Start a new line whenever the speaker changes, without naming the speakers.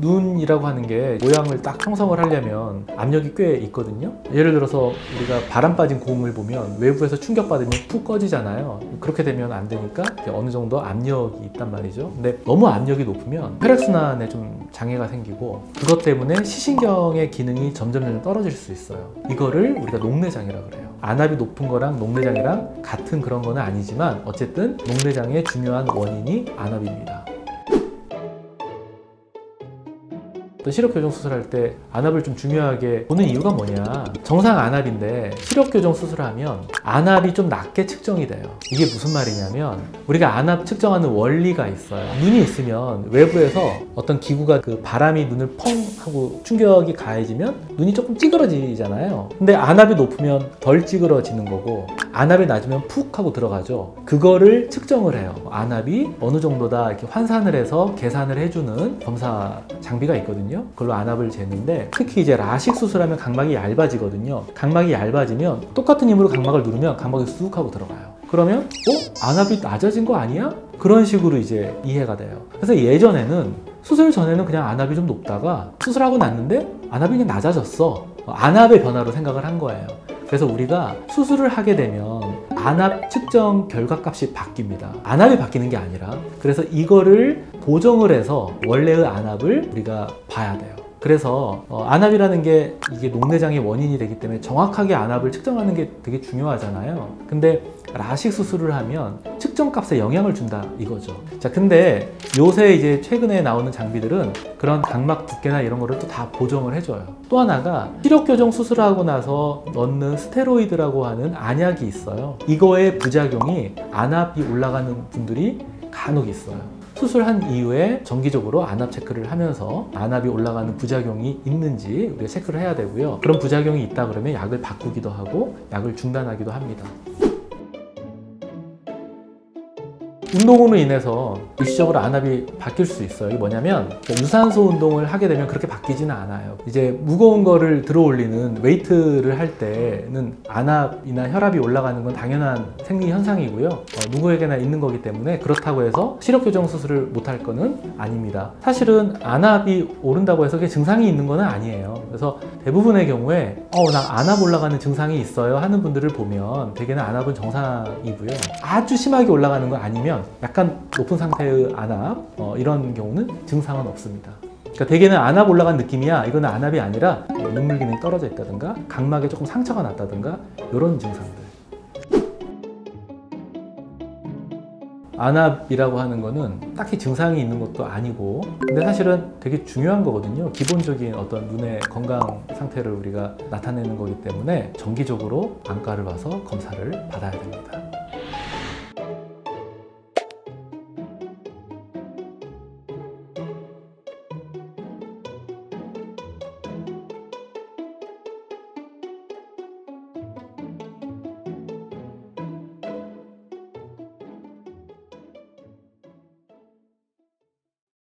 눈이라고 하는 게 모양을 딱 형성을 하려면 압력이 꽤 있거든요. 예를 들어서 우리가 바람 빠진 공을 보면 외부에서 충격받으면 푹 꺼지잖아요. 그렇게 되면 안 되니까 어느 정도 압력이 있단 말이죠. 근데 너무 압력이 높으면 혈액순환에 좀 장애가 생기고 그것 때문에 시신경의 기능이 점점 떨어질 수 있어요. 이거를 우리가 녹내장이라고 그래요. 안압이 높은 거랑 녹내장이랑 같은 그런 거는 아니지만 어쨌든 녹내장의 중요한 원인이 안압입니다. 또 시력교정 수술할 때 안압을 좀 중요하게 보는 이유가 뭐냐, 정상 안압인데 시력교정 수술하면 안압이 좀 낮게 측정이 돼요. 이게 무슨 말이냐면 우리가 안압 측정하는 원리가 있어요. 눈이 있으면 외부에서 어떤 기구가 그 바람이 눈을 펑 하고 충격이 가해지면 눈이 조금 찌그러지잖아요. 근데 안압이 높으면 덜 찌그러지는 거고 안압이 낮으면 푹 하고 들어가죠. 그거를 측정을 해요. 안압이 어느 정도다 이렇게 환산을 해서 계산을 해주는 검사 장비가 있거든요. 그걸로 안압을 재는데 특히 이제 라식 수술하면 각막이 얇아지거든요. 각막이 얇아지면 똑같은 힘으로 각막을 누르면 각막이 쑥 하고 들어가요. 그러면 안압이 낮아진 거 아니야? 그런 식으로 이제 이해가 돼요. 그래서 예전에는 수술 전에는 그냥 안압이 좀 높다가 수술하고 났는데 안압이 그냥 낮아졌어. 안압의 변화로 생각을 한 거예요. 그래서 우리가 수술을 하게 되면 안압 측정 결과값이 바뀝니다. 안압이 바뀌는 게 아니라. 그래서 이거를 보정을 해서 원래의 안압을 우리가 봐야 돼요. 그래서 안압이라는 게 이게 녹내장의 원인이 되기 때문에 정확하게 안압을 측정하는 게 되게 중요하잖아요. 근데 라식 수술을 하면 측정값에 영향을 준다 이거죠. 자, 근데 요새 이제 최근에 나오는 장비들은 그런 각막 두께나 이런 거를 또 다 보정을 해줘요. 또 하나가 시력교정 수술하고 나서 넣는 스테로이드라고 하는 안약이 있어요. 이거의 부작용이 안압이 올라가는 분들이 간혹 있어요. 수술한 이후에 정기적으로 안압 체크를 하면서 안압이 올라가는 부작용이 있는지 우리가 체크를 해야 되고요. 그런 부작용이 있다 그러면 약을 바꾸기도 하고 약을 중단하기도 합니다. 운동으로 인해서 일시적으로 안압이 바뀔 수 있어요. 이게 뭐냐면 유산소 운동을 하게 되면 그렇게 바뀌지는 않아요. 이제 무거운 거를 들어 올리는 웨이트를 할 때는 안압이나 혈압이 올라가는 건 당연한 생리 현상이고요. 누구에게나 있는 거기 때문에 그렇다고 해서 시력교정 수술을 못할 거는 아닙니다. 사실은 안압이 오른다고 해서 그게 증상이 있는 건 아니에요. 그래서 대부분의 경우에 나 안압 올라가는 증상이 있어요 하는 분들을 보면 대개는 안압은 정상이고요. 아주 심하게 올라가는 거 아니면 약간 높은 상태의 안압 이런 경우는 증상은 없습니다. 그러니까 대개는 안압 올라간 느낌이야, 이거는 안압이 아니라 눈물 기능이 떨어져 있다든가 각막에 조금 상처가 났다든가 이런 증상들. 안압이라고 하는 거는 딱히 증상이 있는 것도 아니고 근데 사실은 되게 중요한 거거든요. 기본적인 어떤 눈의 건강 상태를 우리가 나타내는 거기 때문에 정기적으로 안과를 와서 검사를 받아야 됩니다.